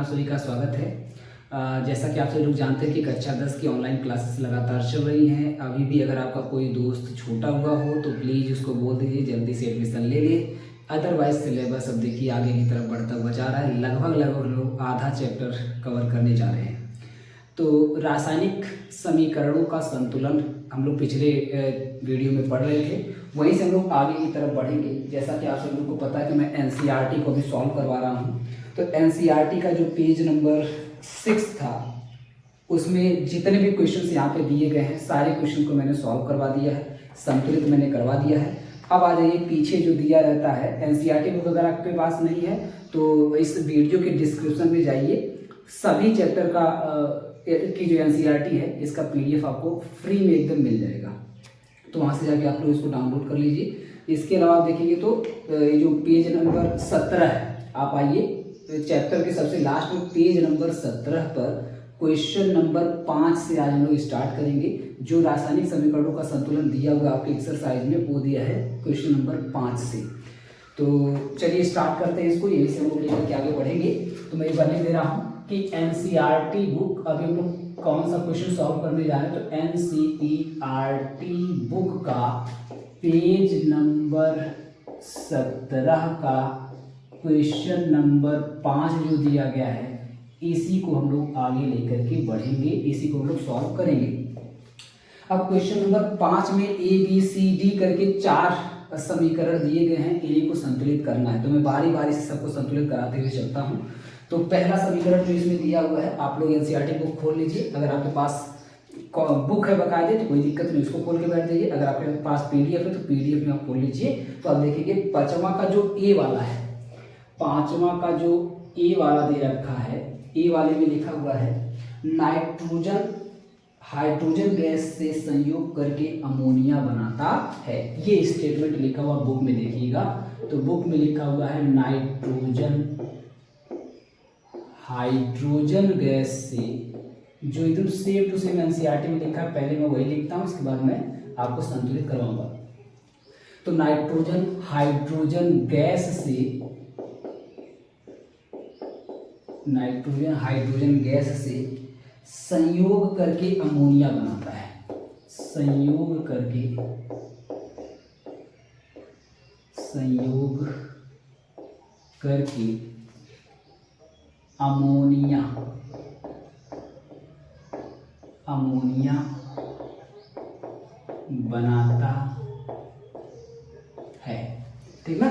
आप सभी का स्वागत है। जैसा कि आप सभी लोग जानते हैं कि कक्षा 10 की ऑनलाइन क्लासेस लगातार चल रही हैं। अभी भी अगर आपका कोई दोस्त छूटा हुआ हो तो प्लीज़ उसको बोल दीजिए जल्दी से एडमिशन ले ले। अदरवाइज सिलेबस अब देखिए आगे की तरफ बढ़ता हुआ जा रहा है। लगभग लोग आधा चैप्टर कवर करने जा रहे हैं। तो रासायनिक समीकरणों का संतुलन हम लोग पिछले वीडियो में पढ़ रहे थे, वहीं से हम लोग आगे की तरफ बढ़ेंगे। जैसा कि आप सब लोगों को पता है कि मैं एनसीईआरटी को भी सॉल्व करवा रहा हूँ। तो एनसीईआरटी का जो पेज नंबर 6 था उसमें जितने भी क्वेश्चंस यहाँ पे दिए गए हैं सारे क्वेश्चन को मैंने सॉल्व करवा दिया है, संतुलित मैंने करवा दिया है। अब आ जाइए पीछे जो दिया रहता है एनसीईआरटी बुक अगर आपके पास नहीं है तो इस वीडियो के डिस्क्रिप्शन में जाइए, सभी चैप्टर का की जो एनसीईआरटी है इसका पीडीएफ आपको फ्री में एकदम मिल जाएगा। तो वहाँ से जाके आप लोग इसको डाउनलोड कर लीजिए। इसके अलावा आप देखेंगे तो ये जो पेज नंबर 17 है, आप आइए चैप्टर के सबसे लास्ट में पेज नंबर 17 पर क्वेश्चन नंबर 5 से आज हम लोग स्टार्ट करेंगे। जो रासायनिक समीकरणों का संतुलन दिया हुआ आपके एक्सरसाइज में वो दिया है क्वेश्चन नंबर 5 से। तो चलिए स्टार्ट करते हैं इसको, यही से हम लोग लेकर के आगे बढ़ेंगे। तो मैं बने दे रहा हूँ कि एनसीईआरटी बुक अभी हम लोग कौन सा क्वेश्चन सॉल्व करने जा रहे हैं। तो एनसीईआरटी बुक का पेज नंबर 17 का क्वेश्चन नंबर 5 जो दिया गया है इसी को हम लोग आगे लेकर के बढ़ेंगे, इसी को हम लोग सॉल्व करेंगे। अब क्वेश्चन नंबर 5 में ए बी सी डी करके 4 समीकरण दिए गए हैं, इन्हीं को संतुलित करना है। तो मैं बारी बारी से सबको संतुलित कराते हुए चलता हूँ। तो पहला समीकरण जो इसमें दिया हुआ है, आप लोग एनसीईआरटी बुक खोल लीजिए। अगर आपके पास बुक है बकायदे तो कोई दिक्कत नहीं, उसको खोल के बैठ जाइए। अगर आपके पास पीडीएफ है तो पीडीएफ में आप खोल लीजिए। तो आप देखेंगे पांचवा का जो ए वाला है, पांचवा का जो ए वाला दे रखा है, ए वाले में लिखा हुआ है नाइट्रोजन हाइड्रोजन गैस से संयोग करके अमोनिया बनाता है। ये स्टेटमेंट लिखा हुआ बुक में देखिएगा। तो बुक में लिखा हुआ है नाइट्रोजन हाइड्रोजन गैस से, जो एकदम सेम टू सेम एनसीईआरटी में लिखा है, पहले मैं वही लिखता हूँ, उसके बाद मैं आपको संतुलित करवाऊंगा। तो नाइट्रोजन हाइड्रोजन गैस से, नाइट्रोजन हाइड्रोजन गैस से संयोग करके अमोनिया बनाता है, संयोग करके अमोनिया बनाता है, ठीक ना।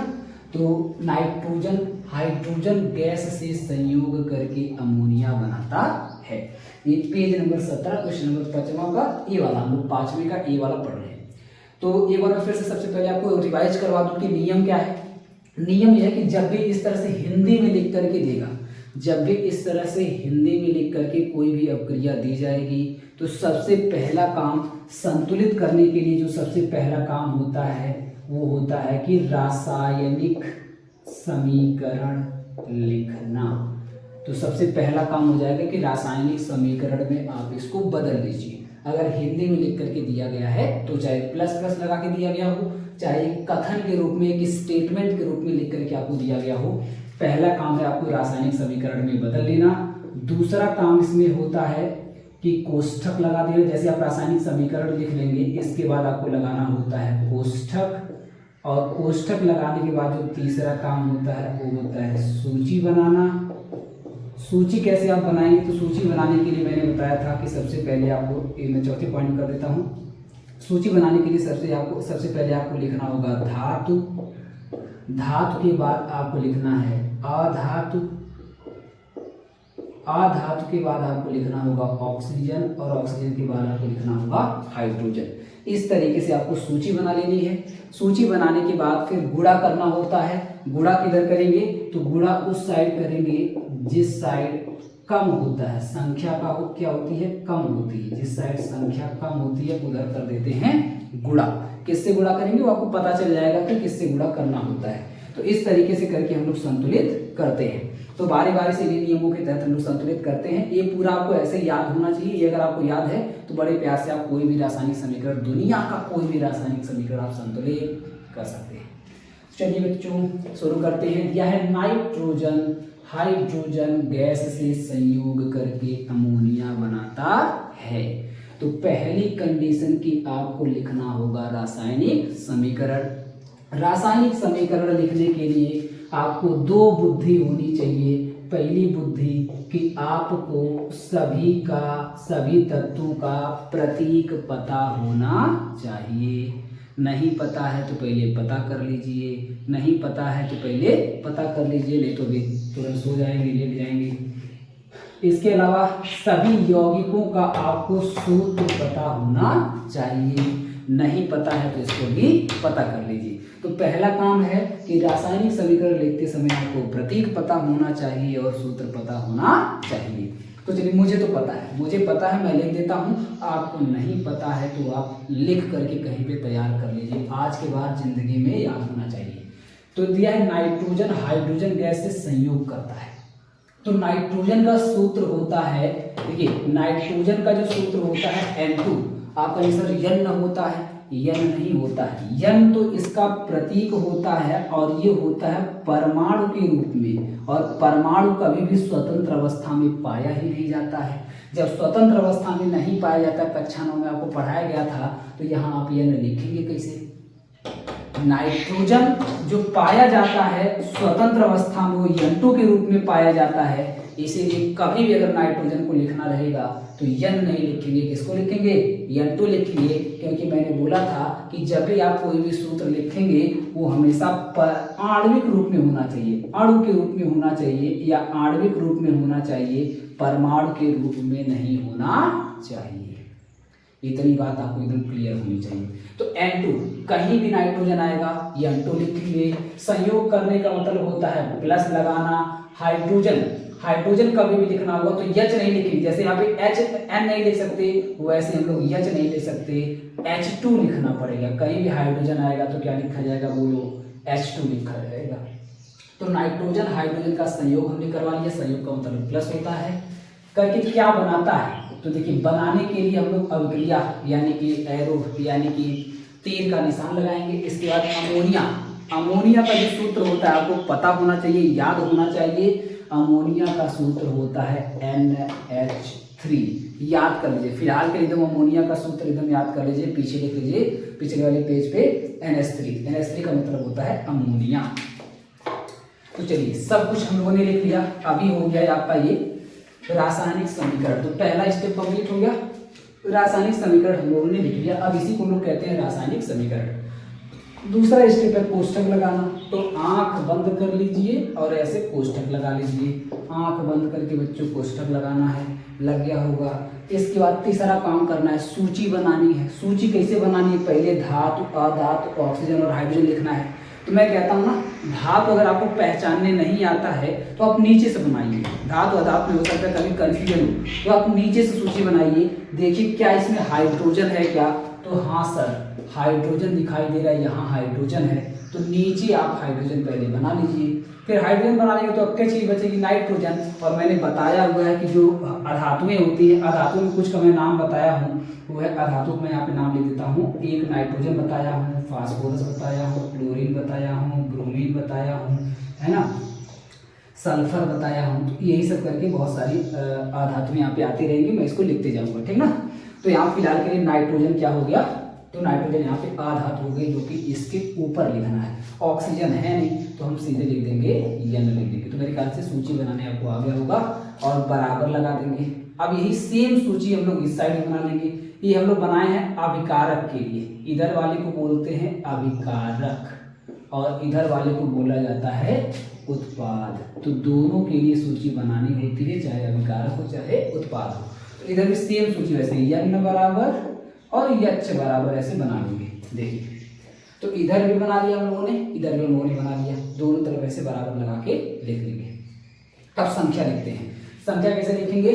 तो नाइट्रोजन हाइड्रोजन गैस से संयोग करके अमोनिया बनाता है। ये पेज नंबर 17 क्वेश्चन नंबर 5वां का ए वाला, हम लोग 5वें का ए वाला पढ़ रहे हैं। तो एक बार फिर से सबसे पहले आपको रिवाइज करवा दूं कि नियम क्या है। नियम यह है कि जब भी इस तरह से हिंदी में लिख करके देगा, जब भी इस तरह से हिंदी में लिख करके कोई भी अपक्रिया दी जाएगी तो सबसे पहला काम संतुलित करने के लिए जो सबसे पहला काम होता है वो होता है कि रासायनिक समीकरण लिखना। तो सबसे पहला काम हो जाएगा कि रासायनिक समीकरण में आप इसको बदल लीजिए। अगर हिंदी में लिख करके दिया गया है तो चाहे प्लस प्लस लगा के दिया गया हो, चाहे कथन के रूप में एक स्टेटमेंट के रूप में लिख करके आपको दिया गया हो, पहला काम है आपको रासायनिक समीकरण में बदल लेना। दूसरा काम इसमें होता है कि कोष्ठक लगा देना। जैसे आप रासायनिक समीकरण लिख लेंगे, इसके बाद आपको लगाना होता है कोष्ठक, और कोष्ठक लगाने के बाद जो तीसरा काम होता है वो होता है सूची बनाना। सूची कैसे आप बनाएंगे, तो सूची बनाने के लिए मैंने बताया था कि सबसे पहले आपको, मैं चौथे पॉइंट कर देता हूँ। सूची बनाने के लिए सबसे पहले आपको लिखना होगा धातु, धातु के बाद आपको लिखना है अधातु, अधातु के बाद आपको लिखना होगा ऑक्सीजन, और ऑक्सीजन के बाद आपको लिखना होगा हाइड्रोजन। इस तरीके से आपको सूची बना लेनी है। सूची बनाने के बाद फिर गुणा करना होता है। गुणा किधर करेंगे, तो गुणा उस साइड करेंगे जिस साइड कम होता है, संख्या का क्या होती है, कम होती है। जिस साइड संख्या कम होती है उधर कर देते हैं गुणा। किससे गुणा करेंगे वो आपको पता चल जाएगा कि किससे गुणा करना होता है। तो इस तरीके से करके हम लोग संतुलित करते हैं। तो बारी बारी से इन नियमों के तहत हम लोग संतुलित करते हैं। ये पूरा आपको ऐसे याद होना चाहिए। ये अगर आपको याद है तो बड़े प्यार से आप कोई भी रासायनिक समीकरण, दुनिया का कोई भी रासायनिक समीकरण आप संतुलित कर सकते हैं। चलिए बच्चों शुरू करते हैं। दिया है नाइट्रोजन हाइड्रोजन गैस से संयोग करके अमोनिया बनाता है। तो पहली कंडीशन की आपको लिखना होगा रासायनिक समीकरण। रासायनिक समीकरण लिखने के लिए आपको दो बुद्धि होनी चाहिए। पहली बुद्धि कि आपको सभी तत्वों का प्रतीक पता होना चाहिए। नहीं पता है तो पहले पता कर लीजिए, नहीं पता है तो पहले पता कर लीजिए, नहीं तो भी तुरंत सो जाएंगे, लेट जाएंगे। इसके अलावा सभी यौगिकों का आपको सूत्र पता होना चाहिए। नहीं पता है तो इसको भी पता कर लीजिए। तो पहला काम है कि रासायनिक समीकरण लिखते समय आपको प्रतीक पता होना चाहिए और सूत्र पता होना चाहिए। तो चलिए, मुझे तो पता है, मुझे पता है, मैं लिख देता हूँ। आपको नहीं पता है तो आप लिख करके कहीं पे तैयार कर लीजिए, आज के बाद जिंदगी में याद होना चाहिए। तो दिया है नाइट्रोजन हाइड्रोजन गैस से संयोग करता है। तो नाइट्रोजन का सूत्र होता है, देखिए नाइट्रोजन का जो सूत्र होता है N2। आपका आंसर यन होता है, यन नहीं होता है। यन तो इसका प्रतीक होता है और ये होता है परमाणु के रूप में, और परमाणु कभी भी स्वतंत्र अवस्था में पाया ही नहीं जाता है। जब स्वतंत्र अवस्था में नहीं पाया जाता, कक्षा 9 में आपको पढ़ाया गया था, तो यहाँ आप यन लिखेंगे कैसे? नाइट्रोजन जो पाया जाता है स्वतंत्र अवस्था में वो N2 के रूप में पाया जाता है। इसीलिए कभी भी अगर नाइट्रोजन को लिखना रहेगा तो यन नहीं लिखेंगे, किसको लिखेंगे? N2 लिखेंगे, क्योंकि मैंने बोला था कि जब भी आप कोई भी सूत्र लिखेंगे वो हमेशा आणविक रूप में होना चाहिए, अणु के रूप में होना चाहिए या आणविक रूप में होना चाहिए, परमाणु के रूप में नहीं होना चाहिए। इतनी बात आपको एकदम क्लियर होनी चाहिए। तो N2, कहीं भी नाइट्रोजन आएगा N2 लिखेंगे। संयोग करने का मतलब होता है प्लस लगाना। हाइड्रोजन कभी भी लिखना होगा तो H नहीं लिखेंगे, जैसे यहाँ पे N नहीं लिख सकते, वैसे हम लोग H नहीं लिख सकते, H2 लिखना पड़ेगा। कहीं भी हाइड्रोजन आएगा तो क्या लिखा जाएगा? बोलो, H2 लिखा जाएगा। तो नाइट्रोजन हाइड्रोजन का संयोग हमने करवा लिया। संयोग का मतलब प्लस होता है। करके क्या बनाता है? तो देखिए, बनाने के लिए हम लोग अभिक्रिया यानी कि एरो यानी कि तीर का निशान लगाएंगे। इसके बाद अमोनिया का जो सूत्र होता है आपको पता होना चाहिए, याद होना चाहिए। अमोनिया का सूत्र होता है NH3। याद कर लीजिए, फिलहाल के लिए एकदम अमोनिया का सूत्र एकदम याद कर लीजिए। पीछे लिख लीजिए, पिछले वाले पेज पे NH3 का मतलब होता है अमोनिया। तो चलिए, सब कुछ हम लोगों ने लिख लिया। अभी हो गया आपका ये रासायनिक समीकरण। तो पहला स्टेप कंप्लीट हो गया, रासायनिक समीकरण हम लोगों ने लिख लिया। अब इसी को लोग कहते हैं रासायनिक समीकरण। दूसरा स्टेप है कोष्ठक लगाना। तो आंख बंद कर लीजिए और ऐसे कोष्ठक लगा लीजिए। आंख बंद करके बच्चों कोष्ठक लगाना है, लग गया होगा। इसके बाद तीसरा काम करना है, सूची बनानी है। सूची कैसे बनानी है? पहले धातु, अधातु, ऑक्सीजन और हाइड्रोजन लिखना है। तो मैं कहता हूँ ना, धातु अगर आपको पहचानने नहीं आता है तो आप नीचे से बनाइए। धातु अधातु में हो सकता है कभी कंफ्यूजन हो, तो आप नीचे से सूची बनाइए। देखिए क्या इसमें हाइड्रोजन है क्या? तो हाँ सर, हाइड्रोजन दिखाई दे रहा है, यहाँ हाइड्रोजन है। तो नीचे आप हाइड्रोजन पहले बना लीजिए। फिर हाइड्रोजन बना लेंगे तो अब क्या चीज़ बचेगी? नाइट्रोजन। और मैंने बताया हुआ है कि जो अधातुएं होती है, अधातु में कुछ का मैं नाम बताया हूँ, वो है अधातु। मैं यहाँ पे नाम लिख देता हूँ। एक नाइट्रोजन बताया हूँ, फास्फोरस बताया हूँ, क्लोरीन बताया हूँ, ब्रोमीन बताया हूँ, है ना, सल्फर बताया हूँ। तो यही सब करके बहुत सारी अधातुएं यहाँ पे आती रहेंगी, मैं इसको लिखते जाऊँगा, ठीक ना। तो यहाँ फिलहाल के लिए नाइट्रोजन क्या हो गया? तो नाइट्रोजन यहाँ पे आधातु हो गई, जो कि इसके ऊपर लिखना है। ऑक्सीजन है नहीं तो हम सीधे लिख देंगे यन लिख देंगे। तो मेरे ख्याल से सूची बनाने आपको आ गया होगा और बराबर लगा देंगे। अब यही सेम सूची हम लोग इस साइड बना लेंगे। ये हम लोग बनाए हैं अभिकारक के लिए। इधर वाले को बोलते हैं अभिकारक और इधर वाले को बोला जाता है उत्पाद। तो दोनों के लिए सूची बनानी होती है, चाहे अभिकारक हो चाहे उत्पाद हो। तो इधर भी सेम सूची वैसे यन बराबर और यच बराबर ऐसे बना लेंगे। देखिए, तो इधर भी बना लिया हम लोगों ने, इधर भी हम लोगों ने बना लिया। दोनों तरफ ऐसे बराबर लगा के लिख देंगे। अब संख्या लिखते हैं। संख्या कैसे लिखेंगे?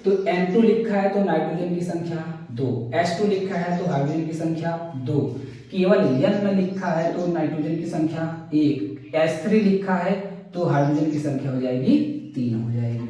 तो N2 लिखा है तो नाइट्रोजन की संख्या 2, H2 लिखा है तो हाइड्रोजन की संख्या 2, केवल N लिखा है तो नाइट्रोजन की संख्या 1, H3 लिखा है तो हाइड्रोजन की संख्या हो जाएगी 3 हो जाएगी,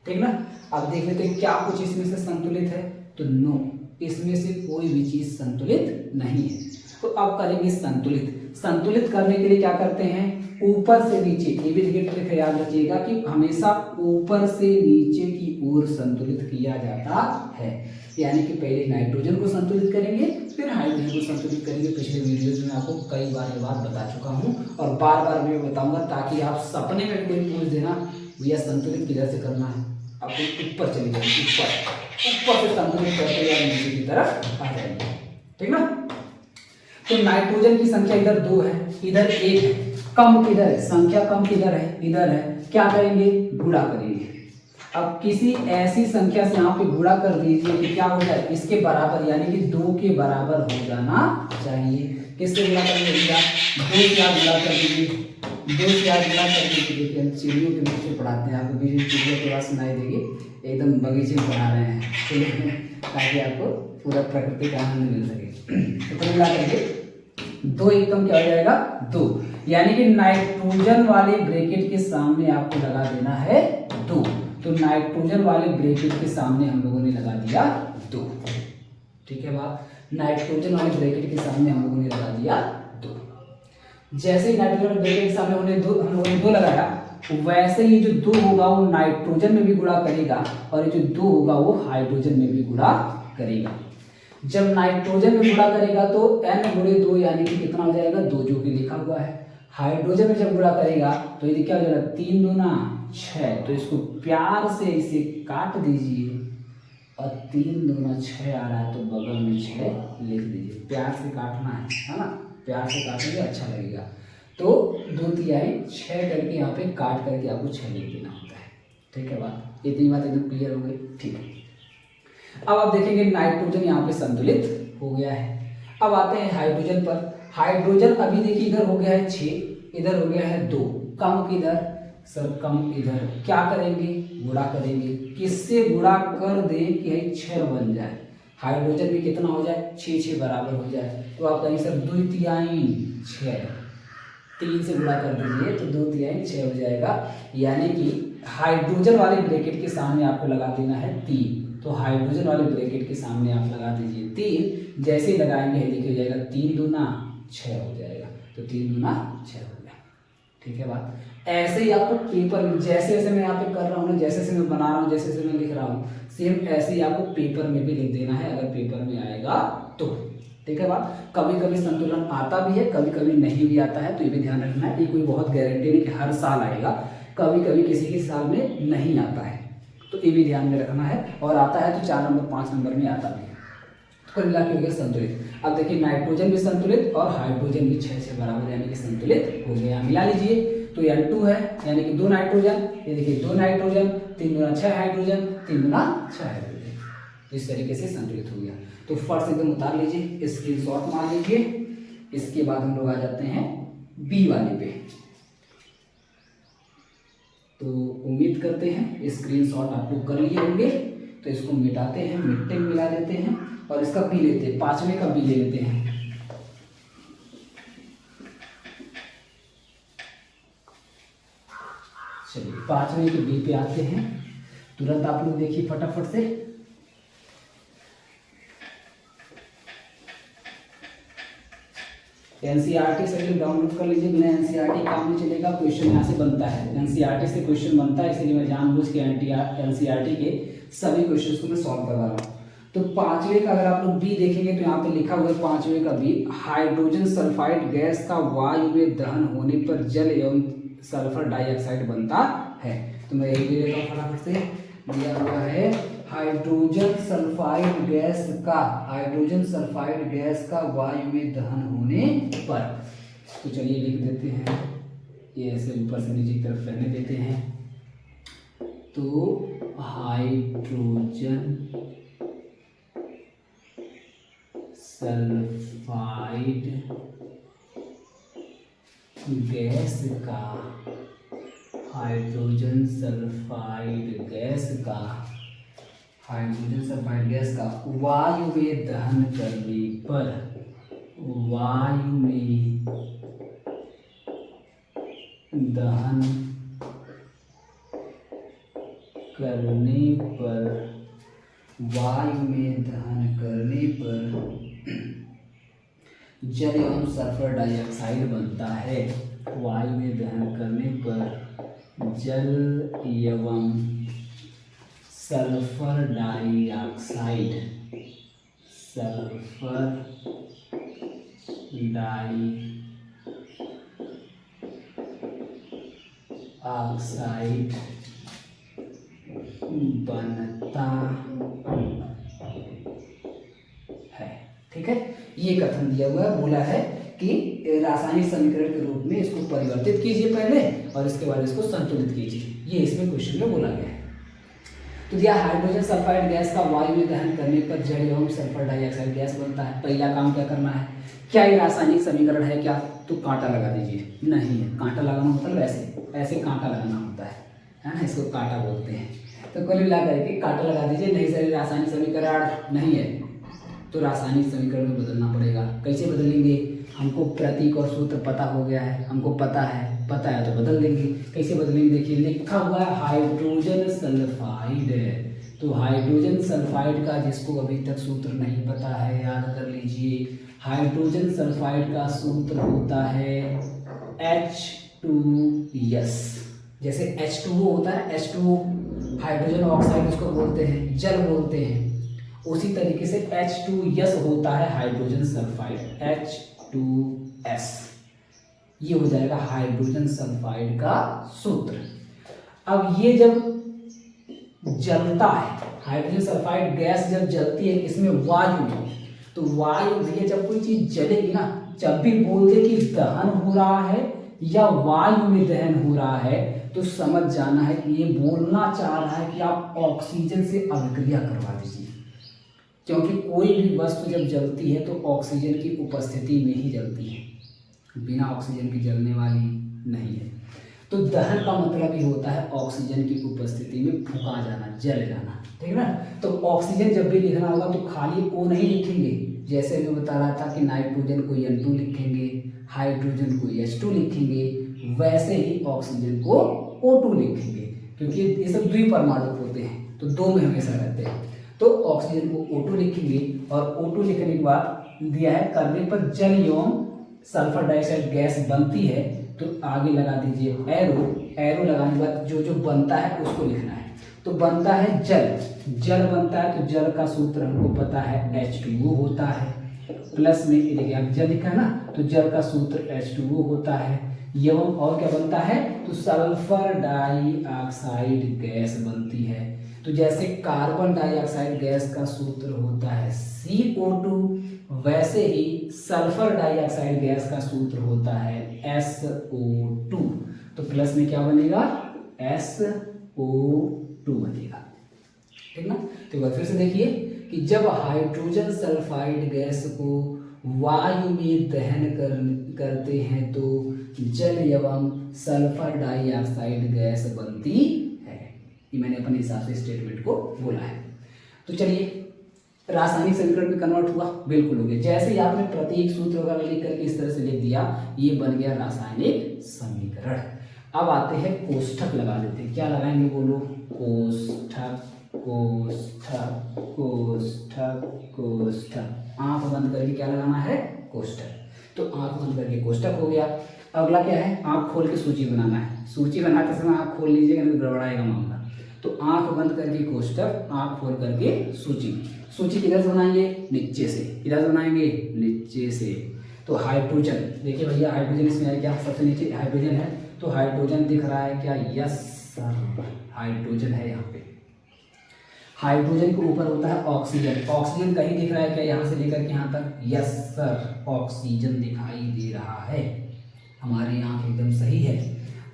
ठीक ना। अब देख लेते हैं क्या कुछ इसमें से संतुलित है। तो नो, इसमें से कोई भी चीज संतुलित नहीं है। तो अब करेंगे संतुलित। संतुलित करने के लिए क्या करते हैं? ऊपर से नीचे, ये भी देखिए ट्रिक है, याद रखिएगा कि हमेशा ऊपर से नीचे की ओर संतुलित किया जाता है। यानी कि पहले नाइट्रोजन को संतुलित करेंगे, फिर हाइड्रोजन को संतुलित करेंगे। पिछले वीडियोज में आपको कई बार ये बात बता चुका हूँ और बार बार मैं बताऊंगा, ताकि आप सपने में कोई पूछ देना भैया संतुलित किधर से करना है, आपको ऊपर चले जाएंगे, ऊपर से संतुलित करते हुए नीचे की तरफ आ जाएंगे, ठीक ना। तो नाइट्रोजन की संख्या इधर 2 है, इधर 1 है, कम किधर है, संख्या कम किधर है, इधर है। क्या करेंगे, गुणा करेंगे। अब किसी ऐसी संख्या से यहाँ पे गुणा कर दीजिए कि क्या हो जाए, इसके बराबर, यानी कि 2 के बराबर हो जाना चाहिए। किससे गुणा करेंगे भैया, 2 से आप गुणा कर दीजिए, 2 से आप गुणा कर दीजिए। देखिए चिड़ियों के बीच में पढ़ाते हैं, आपको बीच चिड़ियों की आवाज सुनाई देगी, एकदम बगीचे में पढ़ा रहे हैं, ठीक है, ताकि आपको पूरा प्रकृति का आनंद मिल सके। तो गुणा करके 2 एकदम क्या हो जाएगा, 2, यानी कि नाइट्रोजन वाले ब्रैकेट के सामने आपको लगा देना है 2। तो नाइट्रोजन वाले ब्रैकेट के सामने हम लोगों ने लगा दिया 2, ठीक है बात। नाइट्रोजन वाले ब्रैकेट के सामने हम लोगों ने लगा दिया 2। जैसे ही नाइट्रोजन वाले ब्रैकेट के सामने हम लोगों ने 2 लगाया, वैसे ये जो 2 होगा वो नाइट्रोजन में भी गुणा करेगा और ये जो 2 होगा वो हाइड्रोजन में भी गुणा करेगा। जब नाइट्रोजन में गुणा करेगा तो n गुणे 2 यानी कि कितना हो जाएगा, 2 जो कि लिखा हुआ है। हाइड्रोजन में जब गुणा करेगा तो ये क्या हो जाएगा, 3 दूना 6। तो इसको प्यार से इसे काट दीजिए और 3 दूना 6 आ रहा है तो बगल में 6 लिख दीजिए। प्यार से काटना है ना, प्यार से काटेंगे अच्छा लगेगा। तो 2 तिहाई 6 करके यहाँ पे काट करके आपको 6 लिख देना होता है, ठीक है बात। इतनी बात एकदम क्लियर हो गई, ठीक है। अब आप देखेंगे नाइट्रोजन यहाँ पे संतुलित हो गया है। अब आते हैं हाइड्रोजन पर। हाइड्रोजन अभी देखिए इधर हो गया है 6, इधर हो गया है 2, कम किधर सर, कम इधर। क्या करेंगे, गुणा करेंगे। किससे गुणा कर दें कि 6 बन जाए, हाइड्रोजन में कितना हो जाए, 6 बराबर हो जाए। तो आप कहेंगे सर 2 तिहाई 6, 3 से गुणा कर दीजिए तो 2 तिहाई 6 हो जाएगा। यानी कि हाइड्रोजन वाले ब्रैकेट के सामने आपको लगा देना है 3। तो हाइड्रोजन वाले ब्रैकेट के सामने आप लगा दीजिए 3। जैसे ही लगाएंगे देखिए हो जाएगा 3 दूना 6 हो जाएगा। तो 3 दूना 6 हो गया, ठीक है बात। ऐसे ही आपको पेपर में जैसे जैसे मैं यहाँ पे कर रहा हूँ ना, जैसे जैसे मैं बना रहा हूँ, जैसे जैसे मैं लिख रहा हूँ, सेम ऐसे ही आपको पेपर में भी लिख देना है, अगर पेपर में आएगा तो, ठीक है बात। कभी कभी संतुलन आता भी है, कभी कभी नहीं भी आता है, तो ये भी ध्यान रखना है। ये कोई बहुत गारंटी नहीं कि हर साल आएगा, कभी कभी किसी के साल में नहीं आता है, तो ये भी ध्यान में रखना है। और आता है तो 4 नंबर 5 नंबर में आता भी है। तो मिला के हो गया संतुलित। अब देखिए नाइट्रोजन भी संतुलित और हाइड्रोजन भी 6 बराबर यानी कि संतुलित हो गया। मिला लीजिए तो N2 है, यानी कि 2 नाइट्रोजन, ये देखिए 2 नाइट्रोजन, 3 दूना 6 हाइड्रोजन, 3 दूना 6 हाइड्रोजन। इस तरीके से संतुलित हो गया। तो फर्स्ट एकदम उतार लीजिए, स्क्रीनशॉट मार लीजिए। इसके बाद हम लोग आ जाते हैं बी वाले पे। तो उम्मीद करते हैं स्क्रीनशॉट आप लोग कर लिए होंगे। तो इसको मिटाते हैं, मिट्टी में मिला देते हैं और इसका बी लेते हैं, 5वें का बी ले लेते हैं। चलिए 5वें के बी पे आते हैं। तुरंत आप लोग देखिए फटाफट से। एनसीईआरटी से भी डाउनलोड कर लीजिए, बिना एनसीईआरटी काम नहीं चलेगा। क्वेश्चन यहाँ से बनता है, एनसीईआरटी से क्वेश्चन बनता है, इसलिए मैं जानबूझ के एनसीईआरटी के सभी क्वेश्चंस को मैं सॉल्व करवा रहा हूँ। तो 5वें का अगर आप लोग बी देखेंगे तो यहाँ पे लिखा हुआ है 5वें का बी, हाइड्रोजन सल्फाइड गैस का वायु में दहन होने पर जल एवं सल्फर डाइऑक्साइड बनता है। तो मैं एक भी लेता हूँ फटाफट से। दिया हुआ है हाइड्रोजन सल्फाइड गैस का वायु में दहन होने पर। तो चलिए लिख देते हैं, ये ऐसे ऊपर से नीचे की तरफ रहने देते हैं। तो हाइड्रोजन सल्फाइड गैस का, हाइड्रोजन सल्फाइड गैस का वायु में दहन करने पर, वायु में दहन करने पर जल एवं सल्फर डाइऑक्साइड बनता है। वायु में दहन करने पर जल एवं सल्फर डाइऑक्साइड बनता है। ठीक है, ये कथन दिया हुआ है, बोला है कि रासायनिक समीकरण के रूप में इसको परिवर्तित कीजिए पहले और इसके बाद इसको संतुलित कीजिए, ये इसमें क्वेश्चन में बोला गया है। तो दिया हाइड्रोजन सल्फाइड गैस का वायु में दहन करने पर जल एवं सल्फर डाइऑक्साइड गैस बनता है। पहला काम क्या करना है, क्या ये रासायनिक समीकरण है क्या, तो कांटा लगा दीजिए। नहीं है, कांटा लगाना मतलब ऐसे कांटा लगाना होता है ना, इसको कांटा बोलते हैं। तो कुल मिला करके कांटा लगा दीजिए। नहीं सर रासायनिक समीकरण नहीं है तो रासायनिक समीकरण में बदलना पड़ेगा। कैसे बदलेंगे, हमको प्रतीक और सूत्र पता हो गया है, हमको पता है तो बदल देंगे। कैसे बदलेंगे, देखिए लिखा हुआ है हाइड्रोजन सल्फाइड, तो हाइड्रोजन सल्फाइड का जिसको अभी तक सूत्र नहीं पता है याद कर लीजिए। हाइड्रोजन सल्फाइड का सूत्र होता है H2S। जैसे H2O होता है, H2O हाइड्रोजन ऑक्साइड उसको बोलते हैं, जल बोलते हैं, उसी तरीके से H2S होता है हाइड्रोजन सल्फाइड, H2S। ये हो जाएगा हाइड्रोजन सल्फाइड का सूत्र। अब ये जब जलता है, हाइड्रोजन सल्फाइड गैस जब जलती है इसमें वायु में, तो वायु में जब कोई चीज जलेगी ना, जब भी बोल दे कि दहन हो रहा है या वायु में दहन हो रहा है, तो समझ जाना है कि ये बोलना चाह रहा है कि आप ऑक्सीजन से अभिक्रिया करवा दीजिए। क्योंकि कोई भी वस्तु जब जलती है तो ऑक्सीजन की उपस्थिति में ही जलती है, बिना ऑक्सीजन की जलने वाली नहीं है। तो दहन का मतलब ही होता है ऑक्सीजन की उपस्थिति में फूंका जाना, जल जाना, ठीक है ना। तो ऑक्सीजन जब भी लिखना होगा तो खाली O नहीं लिखेंगे, जैसे मैं बता रहा था कि नाइट्रोजन को N2 लिखेंगे, हाइड्रोजन को H2 लिखेंगे, वैसे ही ऑक्सीजन को O2 लिखेंगे, क्योंकि ये सब द्विपरमाणु होते हैं तो दो में हमेशा रहते हैं। तो ऑक्सीजन को O2 लिखेंगे और O2 लिखने के बाद दिया है करने पर जल एवं सल्फर डाइऑक्साइड गैस बनती है, तो आगे लगा दीजिए एरो लगाने के बाद जो जो बनता है उसको लिखना है। तो बनता है जल बनता है, तो जल का सूत्र हमको पता है H2O होता है, प्लस में देखिए आप जल लिखा है ना, तो जल का सूत्र H2O होता है। एवं और क्या बनता है, तो सल्फर डाइऑक्साइड गैस बनती है। तो जैसे कार्बन डाइऑक्साइड गैस का सूत्र होता है CO2, वैसे ही सल्फर डाइऑक्साइड गैस का सूत्र होता है SO2। तो प्लस में क्या बनेगा, SO2 बनेगा, ठीक ना। तो एक बार फिर से देखिए कि जब हाइड्रोजन सल्फाइड गैस को वायु में दहन करते हैं तो जल एवं सल्फर डाइऑक्साइड गैस बनती है। ये मैंने अपने हिसाब से स्टेटमेंट को बोला है। तो चलिए रासायनिक समीकरण में कन्वर्ट हुआ, बिल्कुल हो गया। जैसे ही आपने प्रतीक सूत्र वगैरह लिख करके इस तरह से लिख दिया, ये बन गया रासायनिक समीकरण। अब आते हैं कोष्ठक लगा देते हैं। क्या लगाएंगे बोलो, कोष्ठक कोष्ठक कोष्ठक कोष्ठक। आंख बंद करके क्या लगाना है, कोष्ठक। तो आंख बंद करके कोष्ठक हो गया। अगला क्या है, आंख खोल के सूची बनाना है। सूची बनाते समय आंख खोल लीजिएगा नहीं तो गड़बड़ाएगा मामला। तो आंख बंद करके कोष्ठक, आंख खोल करके सूची। सूची किधर से बनाएंगे, नीचे से। किधर से बनाएंगे, नीचे से। तो हाइड्रोजन, देखिए भैया हाइड्रोजन इसमें है क्या, सबसे नीचे हाइड्रोजन है, तो हाइड्रोजन दिख रहा है क्या, यस सर हाइड्रोजन है यहाँ पे। हाइड्रोजन के ऊपर होता है ऑक्सीजन। ऑक्सीजन कहीं दिख रहा है क्या, यहाँ से लेकर के यहाँ तक, यस सर ऑक्सीजन दिखाई दे रहा है, हमारी आंख एकदम सही है।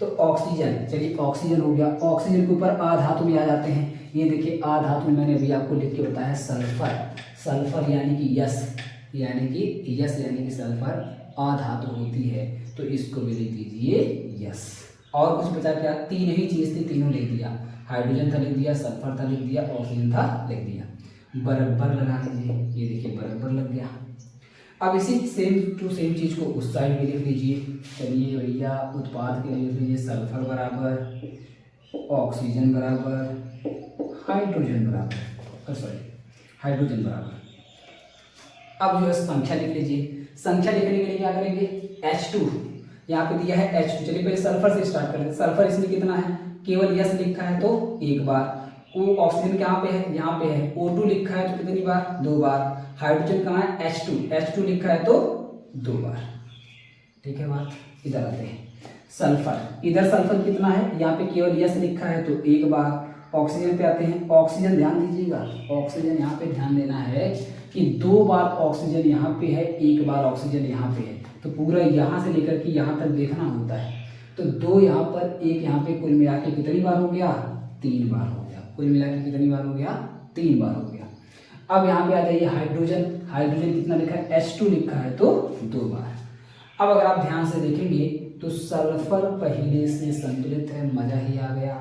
तो ऑक्सीजन, चलिए ऑक्सीजन हो गया। ऑक्सीजन के ऊपर आधातु में आ जाते हैं। ये देखिए आधातु में मैंने अभी आपको लिख के बताया सल्फर। सल्फर यानी कि यस, यानी कि सल्फर आधातु होती है, तो इसको भी लिख दीजिए यस। और कुछ बचा क्या, तीन ही चीज थी, तीनों लिख दिया। हाइड्रोजन था लिख दिया, सल्फर था लिख दिया, ऑक्सीजन था लिख दिया। बराबर लगा लीजिए, ये देखिए बराबर लग गया। अब इसी सेम टू सेम चीज को उस साइड में लिख लीजिए। चलिए भैया उत्पाद के लिए लिख लीजिए सल्फर बराबर ऑक्सीजन बराबर हाइड्रोजन बराबर, सॉरी हाइड्रोजन बराबर। अब जो है संख्या लिख लीजिए। संख्या लिखने के लिए क्या करेंगे, H2 यहाँ पे दिया है H2। चलिए पहले सल्फर से स्टार्ट करते हैं। सल्फर इसमें कितना है, केवल यस लिखा है तो एक बार। ओ ऑक्सीजन कहाँ पे है, यहाँ पे है। O2 लिखा है तो कितनी बार, 2 बार। हाइड्रोजन कहाँ है, H2 लिखा है तो 2 बार। ठीक है बात। इधर आते हैं सल्फर। इधर सल्फर कितना है, यहाँ पे केवल यस लिखा है तो एक बार। ऑक्सीजन पे आते हैं। ऑक्सीजन ध्यान दीजिएगा, ऑक्सीजन यहाँ पे ध्यान देना है कि 2 बार ऑक्सीजन यहाँ पे है, 1 बार ऑक्सीजन यहाँ पे है। तो पूरा यहाँ से लेकर के यहाँ तक देखना होता है। तो 2 यहाँ पर, 1 यहाँ पे, कुल मिला के कितनी बार हो गया, 3 बार हो गया। कुल मिला के कितनी बार हो गया, 3 बार हो गया। अब यहाँ पे आ जाइए हाइड्रोजन। हाइड्रोजन कितना लिखा है, H2 लिखा है तो 2 बार। अब अगर आप ध्यान से देखेंगे तो सल्फर पहले से संतुलित है, मजा ही आ गया।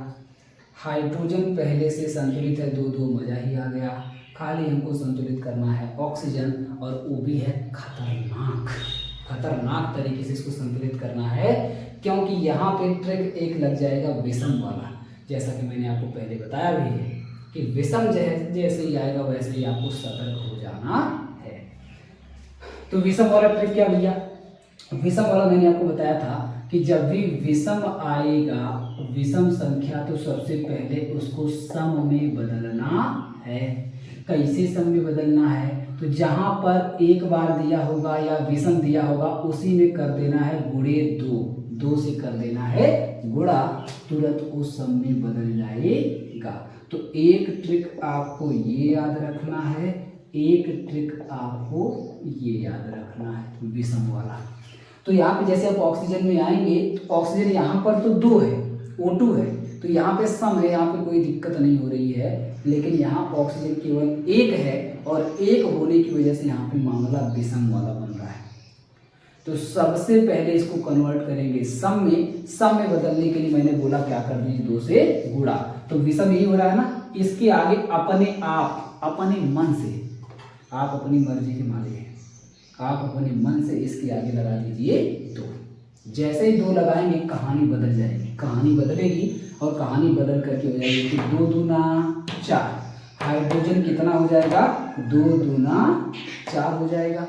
हाइड्रोजन पहले से संतुलित है, 2-2 मजा ही आ गया। खाली हमको संतुलित करना है ऑक्सीजन, और वो भी है खतरनाक तरीके से इसको संतुलित करना है, क्योंकि यहाँ पे ट्रिक एक लग जाएगा विषम वाला। जैसा कि मैंने आपको पहले बताया भी है कि विषम जैसे ही आएगा वैसे ही आपको सतर्क हो जाना है। तो विषम वाला ट्रिक क्या भैया, विषम वाला मैंने आपको बताया था कि जब भी विषम आएगा, विषम संख्या, तो सबसे पहले उसको सम में बदलना है। कैसे सम में बदलना है, तो जहां पर 1 बार दिया होगा या विषम दिया होगा उसी में कर देना है गुणे 2 से कर देना है गुणा, तुरंत उस सम में बदल जाएगा। तो एक ट्रिक आपको ये याद रखना है, एक ट्रिक आपको ये याद रखना है विषम वाला। तो यहाँ पे जैसे आप ऑक्सीजन में आएंगे तो ऑक्सीजन यहाँ पर तो 2 है, O2 है, तो यहाँ पे सम है, यहाँ पे कोई दिक्कत नहीं हो रही है। लेकिन यहाँ ऑक्सीजन केवल 1 है, और 1 होने की वजह से यहाँ पे मामला विषम वाला बन रहा है। तो सबसे पहले इसको कन्वर्ट करेंगे सम में। सम में बदलने के लिए मैंने बोला क्या कर दीजिए, 2 से गुणा। तो विषम यही हो रहा है ना, इसके आगे अपने आप, अपने मन से, आप अपनी मर्जी के मालिक हैं, आप अपने मन से इसके आगे लगा दीजिए 2। जैसे ही 2 लगाएंगे कहानी बदल जाएगी, कहानी बदलेगी, और कहानी बदल करके हो जाएगी कि 2 दूना 4। हाइड्रोजन कितना हो जाएगा, 2 दूना 4 हो जाएगा।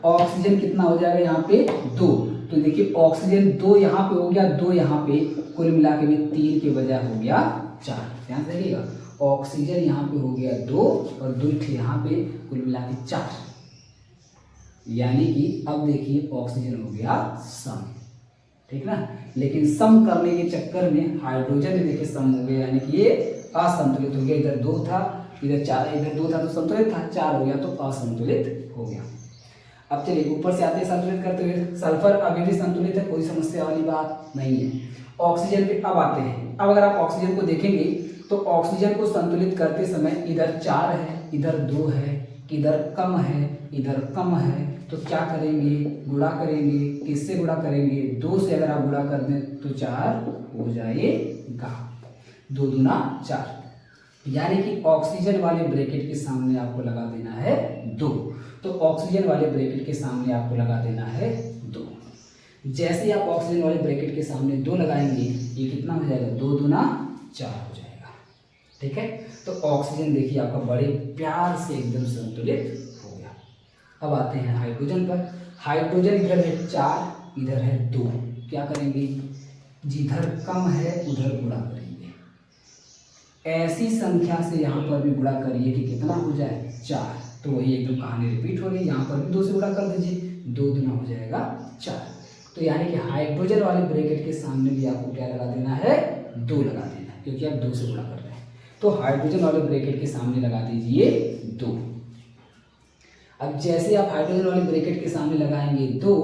ऑक्सीजन कितना हो जाएगा यहाँ पे, 2। तो देखिए ऑक्सीजन 2 यहाँ पे हो गया, 2 यहाँ पे, कुल मिला के भी 3 के बजाय हो गया 4। ध्यान से देखिएगा, ऑक्सीजन यहाँ पे हो गया 2 और 2 यहाँ पे, कुल मिला के 4। यानी कि अब देखिए ऑक्सीजन हो गया सम, ठीक ना। लेकिन सम करने के चक्कर में हाइड्रोजन में देखिए सम हो गया, यानी कि ये असंतुलित हो गया। इधर 2 था, इधर 4, इधर 2 था तो संतुलित था, 4 हो गया तो असंतुलित हो गया। अब चलिए ऊपर से आते हैं संतुलित करते हुए। सल्फर अभी भी संतुलित है, कोई समस्या वाली बात नहीं है। ऑक्सीजन पे अब आते हैं। अब अगर आप ऑक्सीजन को देखेंगे तो ऑक्सीजन को संतुलित करते समय इधर 4 है, इधर 2 है, इधर कम है, इधर कम है, तो क्या करेंगे, गुणा करेंगे। किससे गुणा करेंगे, 2 से अगर आप गुणा कर दें तो 4 हो जाएगा। 2 दूना 4, यानी कि ऑक्सीजन वाले ब्रैकेट के सामने आपको लगा देना है 2। तो ऑक्सीजन वाले ब्रैकेट के सामने आपको लगा देना है 2। जैसे ही आप ऑक्सीजन वाले ब्रैकेट के सामने 2 लगाएंगे, ये कितना हो जाएगा, 2 दूना 4 हो जाएगा। ठीक है, तो ऑक्सीजन देखिए आपका बड़े प्यार से एकदम संतुलित हो गया। अब आते हैं हाइड्रोजन पर। हाइड्रोजन इधर है 4, इधर है 2। क्या करेंगे, जिधर कम है उधर गुणा करेंगे। ऐसी संख्या से यहाँ पर भी गुणा करिए कि कितना हो जाए, 4। तो वही एकदम कहानी रिपीट हो गई। यहाँ पर भी 2 से गुणा कर दीजिए, 2 दूना हो जाएगा 4। तो यानी कि हाइड्रोजन वाले ब्रैकेट के सामने भी आपको क्या लगा देना है, 2 लगा देना है, क्योंकि आप 2 से गुणा कर रहे हैं। तो हाइड्रोजन वाले ब्रैकेट के सामने लगा दीजिए 2। अब जैसे आप हाइड्रोजन वाले ब्रैकेट के सामने लगाएंगे 2,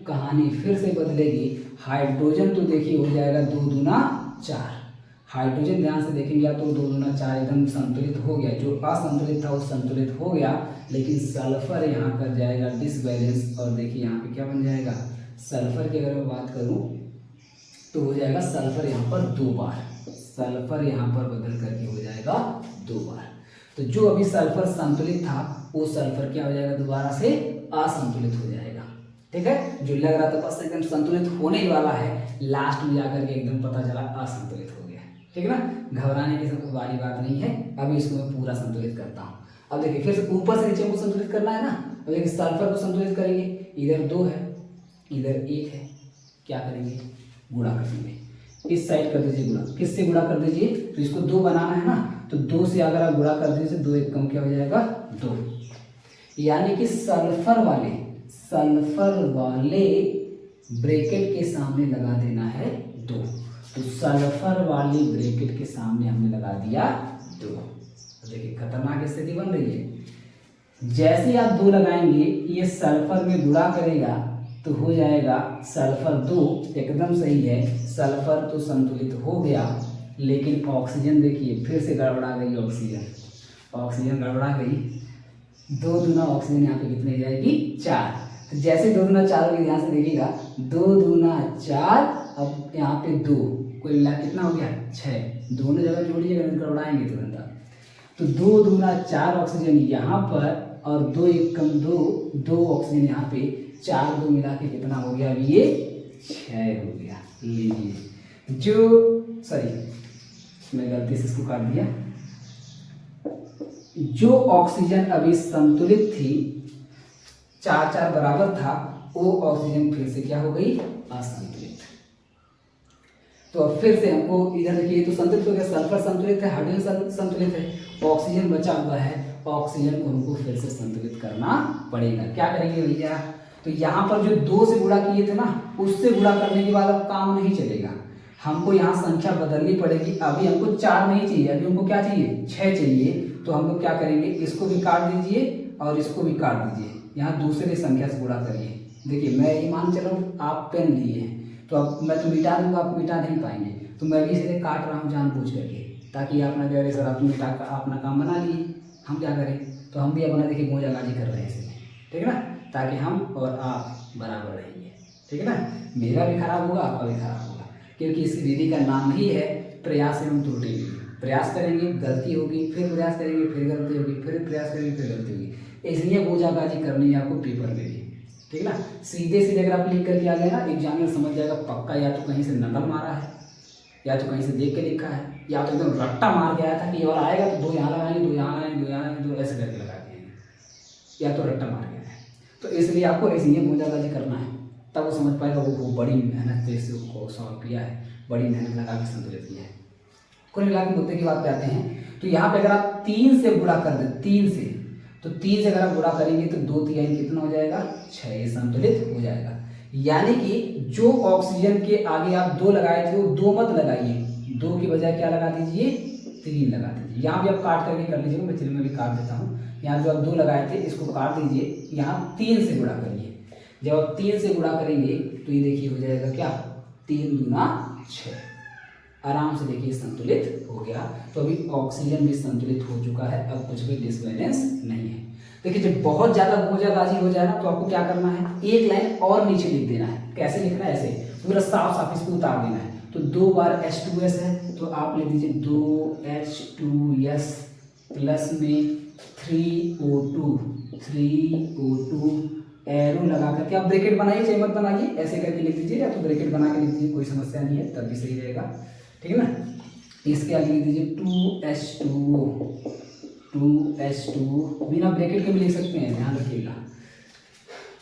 कहानी फिर से बदलेगी। हाइड्रोजन तो देखिए हो जाएगा 2 दूना 4। हाइड्रोजन ध्यान से देखेंगे आप तो 2 दूना 4 एकदम संतुलित हो गया। जो असंतुलित था वो संतुलित हो गया, लेकिन सल्फर यहाँ कर जाएगा डिसबैलेंस। और देखिए यहाँ पे क्या बन जाएगा, सल्फर की अगर मैं बात करूँ तो हो जाएगा सल्फर यहाँ पर 2 बार, सल्फर यहाँ पर बदल करके हो जाएगा 2 बार। तो जो अभी सल्फर संतुलित था वो सल्फर क्या हो जाएगा, दोबारा से असंतुलित हो जाएगा। ठीक है, जो लग रहा था बस एकदम संतुलित होने ही वाला है, लास्ट में जाकर के एकदम पता चला असंतुलित हो गया। ठीक है ना, घबराने की सब वाली बात नहीं है। अभी इसको मैं पूरा संतुलित करता हूँ। अब देखिए फिर से ऊपर से नीचे को संतुलित करना है ना। अब देखिए सल्फर को संतुलित करेंगे, इधर 2 है, इधर एक है, क्या करेंगे, गुणा कर देंगे, इस साइड कर दीजिए गुणा, किससे गुणा कर दीजिए, तो इसको 2 बनाना है ना, तो 2 से अगर आप गुणा कर दीजिए 2 एक कम क्या हो जाएगा 2, यानी कि सल्फर वाले ब्रैकेट के सामने लगा देना है 2, तो सल्फर वाली ब्रैकेट के सामने हमने लगा दिया 2। देखिए खतरनाक स्थिति बन रही है। जैसे ही आप 2 लगाएंगे ये सल्फर में गुणा करेगा तो हो जाएगा सल्फर 2, एकदम सही है, सल्फर तो संतुलित हो गया, लेकिन ऑक्सीजन देखिए फिर से गड़बड़ा गई, ऑक्सीजन गड़बड़ा गई, 2 दूना ऑक्सीजन यहाँ पे कितने जाएगी 4, तो जैसे 2 दूना 4 होगी, ध्यान से देखिएगा 2 दूना 4, अब यहाँ पे 2, कोई मिला कितना हो गया 6, दोनों जगह जोड़िएगा नहीं गड़बड़ाएंगे तुरंत। तो 2 दूना 4 ऑक्सीजन यहाँ पर और 2 एक कम 2 ऑक्सीजन यहाँ पे, 4 2 मिला के कितना हो गया, अभी ये 6 हो गया। लीजिए मैं गलती से इसको काट दिया, जो ऑक्सीजन अभी संतुलित थी 4 बराबर था, वो ऑक्सीजन फिर से क्या हो गई, असंतुलित। तो अब फिर से हमको इधर देखिए, तो संतुलित हो गया, सल्फर संतुलित है, हाइड्रोजन संतुलित है, ऑक्सीजन बचा हुआ है, ऑक्सीजन को हमको फिर से संतुलित करना पड़ेगा। क्या करेंगे भैया, तो यहाँ पर जो 2 से गुणा किए थे ना, उससे गुणा करने के बाद अब काम नहीं चलेगा, हमको यहाँ संख्या बदलनी पड़ेगी। अभी हमको 4 नहीं चाहिए, अभी हमको क्या चाहिए 6 चाहिए, तो हम लोग क्या करेंगे, इसको भी काट दीजिए और इसको भी काट दीजिए, यहाँ दूसरे संख्या से गुणा करिए। देखिए मैं ये मान चलो आप पेन लिए हैं, तो अब मैं तो मिटा दूंगा, आप मिटा नहीं पाएंगे, तो मैं भी इसे काट रहा हूँ जानबूझ करके, ताकि आप ना कह सर आप मिटा अपना काम बना लिए, हम क्या करें, तो हम भी अपना देखिए गोजाबाजी कर रहे हैं इसमें, ठीक है ना, ताकि हम और आप बराबर रहेंगे, ठीक है ना, मेरा भी खराब होगा आपका भी खराब होगा, क्योंकि इस विधि का नाम ही है प्रयास एवं त्रुटि विधि। प्रयास करेंगे गलती होगी, फिर प्रयास करेंगे फिर गलती होगी, फिर प्रयास करेंगे फिर गलती होगी, इसलिए गोजाबाजी करनी है आपको पेपर में भी, ठीक है ना। सीधे सीधे अगर आप लिख करके आ गए ना, एग्जामिनर समझ जाएगा पक्का या तो कहीं से नकल मारा है, या तो कहीं से देख के लिखा है, या तो एकदम रट्टा मार के आया था कि ये वाला आएगा तो 2 यहाँ लगाएंगे, 2 यहाँ लगाएंगे, 2 यहाँ लगाएंगे, 2 ऐसे करके लगा देंगे, या तो रट्टा मार के आया है। तो इसलिए आपको इसलिए गोजाबाजी करना है, तब वो समझ पाएगा वो बड़ी मेहनत से इसको सॉल्व किया है, बड़ी मेहनत लगा के संतुलित किया है। कुल मिला के मुद्दे की बात पे आते हैं, तो यहाँ पे अगर आप 3 से गुणा कर दें, 3 से, तो 3 से अगर आप गुणा करेंगे तो 2 3 कितना हो जाएगा 6, संतुलित हो जाएगा। यानी कि जो ऑक्सीजन के आगे आप 2 लगाए थे वो 2 मत लगाइए, 2 की बजाय क्या लगा दीजिए 3 लगा दीजिए। यहाँ भी आप काट करके कर लीजिएगा, मैं चलिए मैं भी काट देता हूँ। यहाँ जो आप 2 लगाए थे इसको काट दीजिए, यहाँ 3 से गुणा करिए। जब आप 3 से गुणा करेंगे तो ये देखिए हो जाएगा क्या 3 दूना 6, आराम से देखिए संतुलित हो गया। तो अभी ऑक्सीजन भी संतुलित हो चुका है, अब कुछ भी डिसबैलेंस नहीं है। देखिए जब बहुत ज़्यादा गोजाबाजी हो जाए ना तो आपको क्या करना है, एक लाइन और नीचे लिख देना है। कैसे लिखना है, ऐसे पूरा साफ साफ इसको उतार देना है। तो 2 बार H2S है तो आप लिख दीजिए 2H2S प्लस में 3O2 एरो लगा करके आप ब्रैकेट बनाइए, चाहे मत बनाइए, ऐसे करके लिख दीजिए, या तो ब्रैकेट बना के लिख दीजिए, कोई समस्या नहीं है, तब भी सही रहेगा, ठीक है ना। इसके आगे लिख दीजिए 2H2 बिना ब्रैकेट के भी लिख सकते हैं, ध्यान रखिएगा।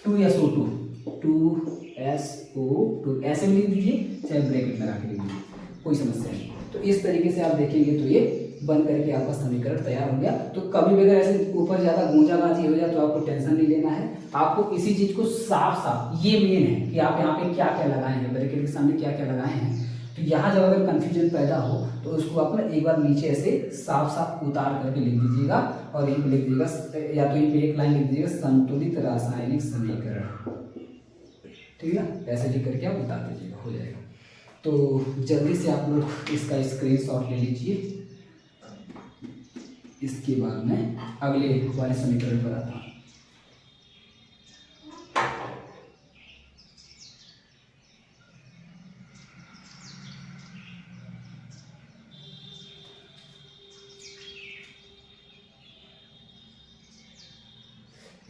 2SO2 ऐसे भी लिख दीजिए, चाहे ब्रैकेट लगा के लिख दीजिए, कोई समस्या नहीं। तो इस तरीके से आप देखेंगे तो ये बन करके आपका समीकरण तैयार हो गया। तो कभी भी अगर ऐसे ऊपर ज़्यादा गोंजाबाजी हो जाए तो आपको टेंशन नहीं लेना है, आपको इसी चीज़ को साफ साफ, ये मेन है कि आप यहाँ पे क्या क्या लगाए हैं, ब्रैकेट के सामने क्या क्या लगाए हैं। तो यहाँ जब अगर कंफ्यूजन पैदा हो तो उसको आप ना एक बार नीचे ऐसे साफ साफ उतार करके लिख दीजिएगा, और यहीं पे लिख दीजिएगा, या तो यहीं पे एक लाइन लिख दीजिएगा संतुलित रासायनिक समीकरण, ठीक है ना, ऐसे लिख करके आप उतार दीजिएगा, हो जाएगा। तो जल्दी से आप लोग इसका स्क्रीनशॉट ले लीजिए, इसके बाद मैं अगले वाले समीकरण पर आता हूँ।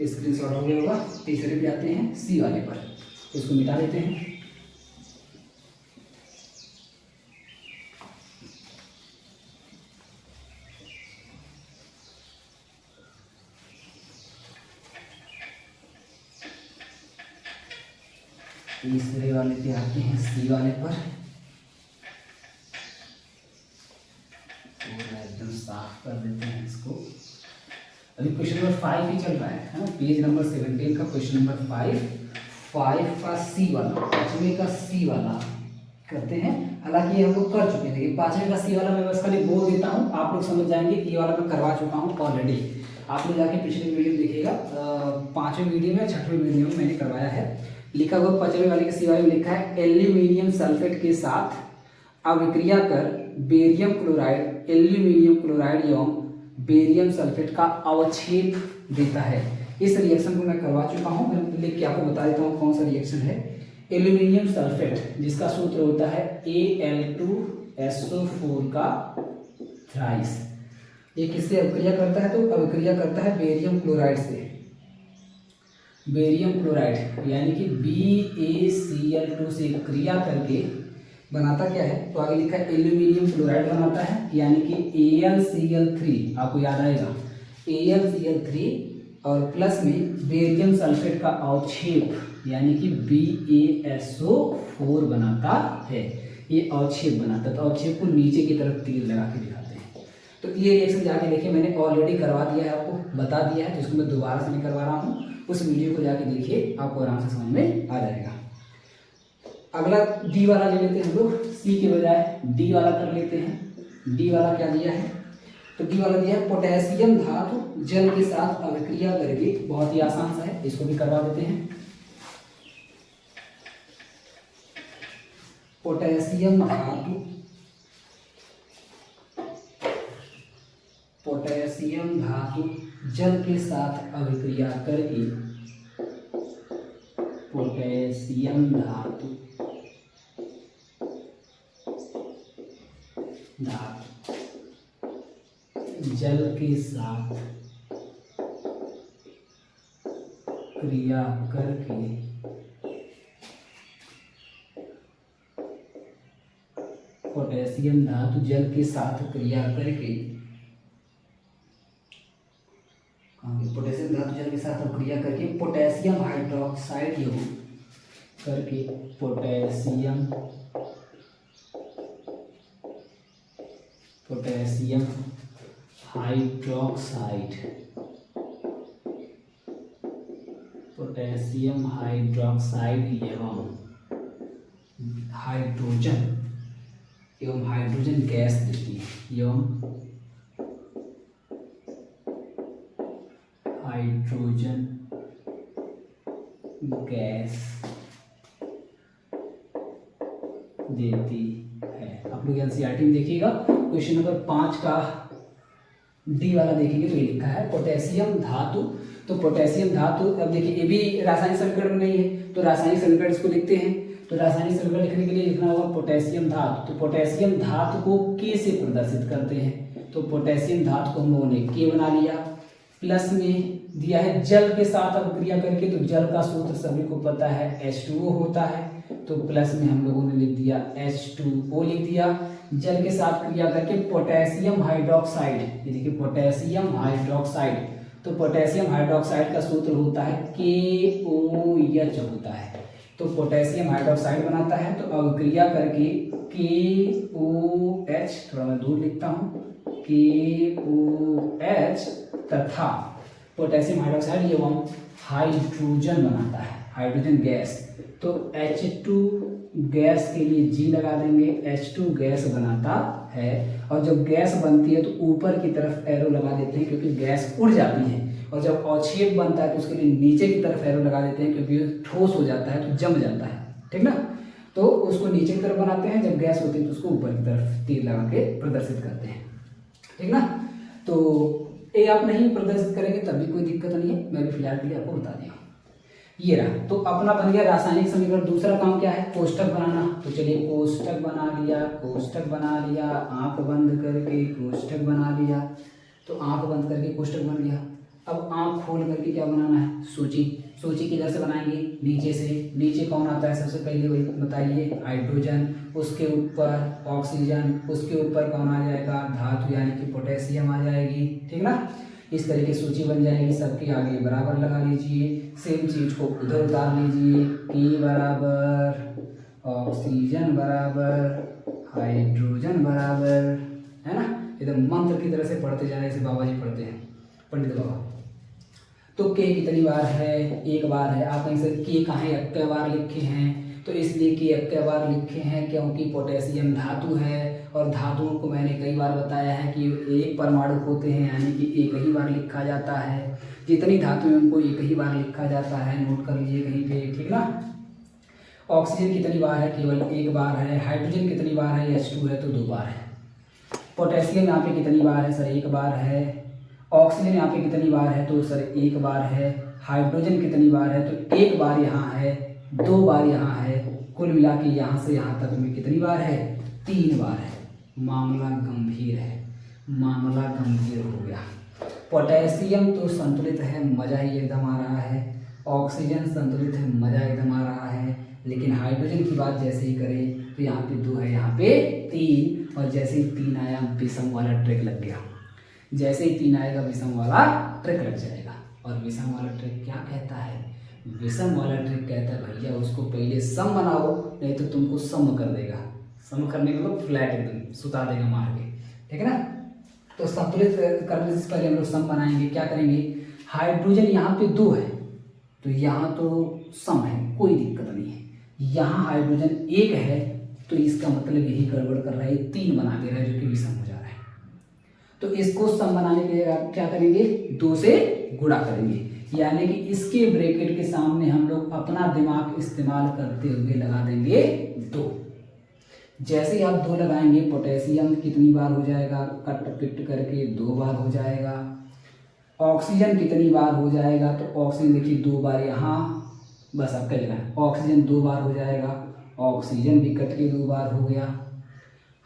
स्क्रीनशॉट हो गया होगा। तीसरे पे आते हैं सी वाले पर, इसको मिटा देते हैं। तीसरे वाले पे आते हैं, सी वाले पर। पूरा एकदम साफ कर देते हैं इसको। अभी क्वेश्चन नंबर 5 ही चल रहा है ना, पेज नंबर 17 का क्वेश्चन नंबर 5 का सी वाला, 5वें का सी वाला करते हैं। हालांकि ये हम लोग कर चुके हैं, लेकिन 5वें का सी वाला मैं बस खाली बोल देता हूँ, आप लोग समझ जाएंगे। ये वाला मैं करवा चुका हूँ ऑलरेडी, आप लोग जाके पिछले वीडियो देखिएगा। 5वें वीडियो में 6वें वीडियो में मैंने करवाया है। लिखा हुआ 5वें वाले के सी वाले में लिखा है एल्यूमिनियम सल्फेट के साथ अभिक्रिया कर बेरियम क्लोराइड एल्यूमिनियम क्लोराइड एवं बेरियम सल्फेट का अवक्षेप देता है। इस रिएक्शन को मैं करवा चुका हूँ, मैं लिख के आपको बता देता हूँ कौन सा रिएक्शन है। एल्यूमिनियम सल्फेट जिसका सूत्र होता है Al2SO4 का थ्राइस, ये किससे अभिक्रिया करता है? तो अभिक्रिया करता है बेरियम क्लोराइड से। बेरियम क्लोराइड यानी कि BaCl2 से क्रिया करके बनाता क्या है? तो आगे लिखा है एल्यूमिनियम क्लोराइड बनाता है, यानी कि AlCl3, आपको याद आएगा AlCl3 और प्लस में बेरियम सल्फेट का अवक्षेप यानी कि BaSO4 बनाता है। ये अवक्षेप बनाता है, तो अवक्षेप को नीचे की तरफ तीर लगा के दिखाते हैं। तो ये रिएक्शन जाके देखिए, मैंने ऑलरेडी करवा दिया है, आपको बता दिया है, जिसको मैं दोबारा से नहीं करवा रहा हूँ। उस वीडियो को जाके देखिए, आपको आराम से समझ में आ जाएगा। अगला डी वाला ले लेते हैं हम लोग, सी के बजाय डी वाला कर लेते हैं। डी वाला क्या दिया है? तो डी वाला दिया है पोटेशियम धातु जल के साथ अभिक्रिया करके, बहुत ही आसान सा है, इसको भी करवा देते हैं। पोटेशियम धातु जल के साथ अभिक्रिया करके, पोटेशियम धातु जल के साथ क्रिया करके पोटेशियम धातु जल के साथ क्रिया करके पोटेशियम धातु जल के साथ क्रिया करके पोटेशियम हाइड्रोक्साइड योग करके पोटेशियम हाइड्रोक्साइड एवं हाइड्रोजन गैस देती है, एवं हाइड्रोजन गैस देती है। आप लोग एनसीईआरटी में देखिएगा, क्वेश्चन नंबर 5 का डी वाला देखेंगे तो ये लिखा है पोटेशियम धातु। तो पोटेशियम धातु, अब देखिए ये भी रासायनिक समीकरण में नहीं है, तो रासायनिक समीकरण इसको लिखते हैं। तो रासायनिक समीकरण लिखने के लिए लिखना होगा पोटेशियम धातु। तो पोटेशियम धातु को K से प्रदर्शित करते हैं, तो पोटेशियम धातु को हम लोगों ने K बना लिया। प्लस में दिया है जल के साथ अभिक्रिया करके, तो जल का सूत्र सभी को पता है H2O होता है, तो प्लस में हम लोगों ने लिख दिया H2O लिख दिया। जल के साथ क्रिया करके पोटेशियम हाइड्रोक्साइड, ये देखिए पोटेशियम हाइड्रोक्साइड, तो पोटेशियम हाइड्रोक्साइड का सूत्र होता है KOH होता है, तो पोटेशियम हाइड्रोक्साइड बनाता है। तो अभिक्रिया करके KOH, थोड़ा मैं दूर लिखता हूँ, KOH तथा पोटेशियम हाइड्रोक्साइड एवं हाइड्रोजन बनाता है, हाइड्रोजन गैस। तो H2 गैस के लिए G लगा देंगे, H2 गैस बनाता है। और जब गैस बनती है तो ऊपर की तरफ एरो लगा देते हैं, क्योंकि गैस उड़ जाती है। और जब अवक्षेप बनता है तो उसके लिए नीचे की तरफ एरो लगा देते हैं, क्योंकि ठोस हो जाता है तो जम जाता है, ठीक ना। तो उसको नीचे की तरफ बनाते हैं, जब गैस होती है तो उसको ऊपर की तरफ तीर लगा के प्रदर्शित करते हैं, ठीक ना। तो ये आप नहीं प्रदर्शित करेंगे तब भी कोई दिक्कत नहीं है, मैं भी फिलहाल के लिए आपको बता दिया। ये रहा, तो अपना बन गया रासायनिक समीकरण। दूसरा काम क्या है? कोष्टक बनाना। तो चलिए कोष्टक बना लिया, आंख बंद करके कोष्टक बना लिया। तो आंख बंद करके कोष्टक बन गया। अब आंख खोल करके क्या बनाना है? सूची किधर से बनाएंगे? नीचे से। नीचे कौन आता है सबसे पहले, वही बताइए, हाइड्रोजन, उसके ऊपर ऑक्सीजन, उसके ऊपर कौन आ जाएगा? धातु यानी कि पोटेशियम आ जाएगी, ठीक ना। इस तरह की सूची बन जाएगी, सबके आगे बराबर लगा लीजिए, सेम चीज को उधर उतार लीजिए, K बराबर ऑक्सीजन बराबर हाइड्रोजन बराबर, है ना, एकदम मंत्र की तरह से पढ़ते जाने से बाबा जी पढ़ते हैं, पंडित बाबा। तो K कितनी बार है, एक बार है। आप कहीं से K कहाँ है, कई बार लिखे हैं, तो इसलिए K कई बार लिखे हैं क्योंकि पोटेशियम धातु है, और धातुओं को मैंने कई बार बताया है कि एक परमाणु होते हैं, यानी कि एक ही बार लिखा जाता है। जितनी धातु है उनको एक ही बार लिखा जाता है, नोट कर लीजिए कहीं पे, ठीक ना। ऑक्सीजन कितनी बार है, केवल एक बार है। हाइड्रोजन कितनी बार है, H2 है तो 2 बार है। पोटेशियम यहाँ पे कितनी बार है, सर 1 बार है। ऑक्सीजन यहाँ पे कितनी बार है, तो सर 1 बार है। हाइड्रोजन कितनी बार है, तो 1 बार यहाँ है, 2 बार यहाँ है, कुल मिला के यहाँ से यहाँ तक में कितनी बार है, 3 बार है। मामला गंभीर है, मामला गंभीर हो गया। पोटेशियम तो संतुलित है, मजा ही एकदम आ रहा है। ऑक्सीजन संतुलित है, मजा एकदम आ रहा है। लेकिन हाइड्रोजन की बात जैसे ही करें तो यहाँ पे 2 है, यहाँ पे 3, और जैसे ही 3 आया विषम वाला ट्रिक लग गया। जैसे ही 3 आएगा विषम वाला ट्रिक लग जाएगा। और विषम वाला ट्रिक क्या कहता है, विषम वाला ट्रिक कहता है भैया उसको पहले सम बनाओ, नहीं तो तुमको सम कर देगा। सम करने के मतलब फ्लैट एकदम सुता देगा मार के, ठीक है ना। तो संतुलित करने से पहले हम लोग सम बनाएंगे। क्या करेंगे, हाइड्रोजन यहाँ पे 2 है तो यहाँ तो सम है, कोई दिक्कत नहीं है। यहाँ हाइड्रोजन 1 है तो इसका मतलब यही गड़बड़ कर रहा है, 3 बना दे रहा है जो कि विषम हो जा रहा है। तो इसको सम बनाने के लिए आप क्या करेंगे, 2 से गुणा करेंगे, यानी कि इसके ब्रैकेट के सामने हम लोग अपना दिमाग इस्तेमाल करते हुए लगा देंगे 2। जैसे ही आप 2 लगाएंगे, पोटेशियम कितनी बार हो जाएगा, कट पिट करके 2 बार हो जाएगा। ऑक्सीजन कितनी बार हो जाएगा, तो ऑक्सीजन देखिए 2 बार यहाँ, बस आपका जगह ऑक्सीजन 2 बार हो जाएगा। ऑक्सीजन भी कट के 2 बार हो गया।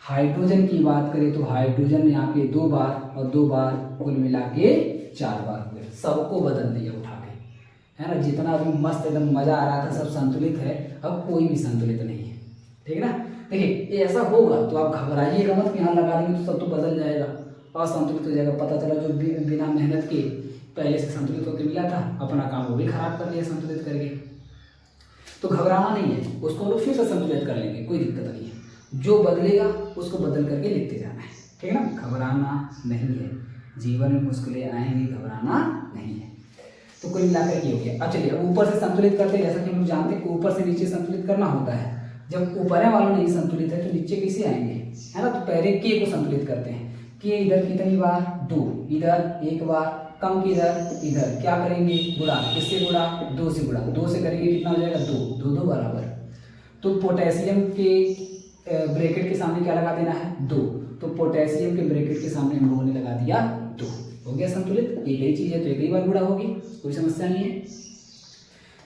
हाइड्रोजन की बात करें तो हाइड्रोजन यहाँ पे 2 बार और 2 बार, कुल मिला के 4 बार हो गया। सबको बदल दिया उठा के, है ना। जितना अभी मस्त एकदम मजा आ रहा था, सब संतुलित है, अब कोई भी संतुलित नहीं है, ठीक है ना। देखिए ऐसा होगा तो आप घबराइएगा मत कि यहाँ लगा देंगे तो सब तो बदल जाएगा, असंतुलित हो जाएगा। पता चला जो बिना मेहनत के पहले से संतुलित होकर मिला था, अपना काम वो भी खराब कर लिया संतुलित करके। तो घबराना नहीं है, उसको लोग फिर से संतुलित कर लेंगे, कोई दिक्कत नहीं है। जो बदलेगा उसको बदल करके लिखते जाना है, ठीक है ना। घबराना नहीं है, जीवन में मुश्किलें आएंगी, घबराना नहीं है। तो कुल मिलाकर ये हो गया। अब चलिए अब ऊपर से संतुलित करते हैं। जैसा कि हम लोग जानते हैं कि ऊपर से नीचे संतुलित करना होता है। जब ऊपर वाला नहीं संतुलित है तो नीचे कैसे आएंगे, है ना। तो पहले के को संतुलित करते हैं। के इधर कितनी बार, 2, इधर 1 बार, कम किधर, इधर क्या करेंगे, गुणा। किससे गुणा, 2 से गुणा। 2 से करेंगे कितना हो जाएगा, 2, 2 2 बराबर। तो पोटेशियम के ब्रैकेट के सामने क्या लगा देना है, 2। तो पोटेशियम के ब्रैकेट के सामने हम लोगों ने लगा दिया 2, हो गया संतुलित। एक ही चीज है तो एक ही बार गुणा होगी, कोई समस्या नहीं है।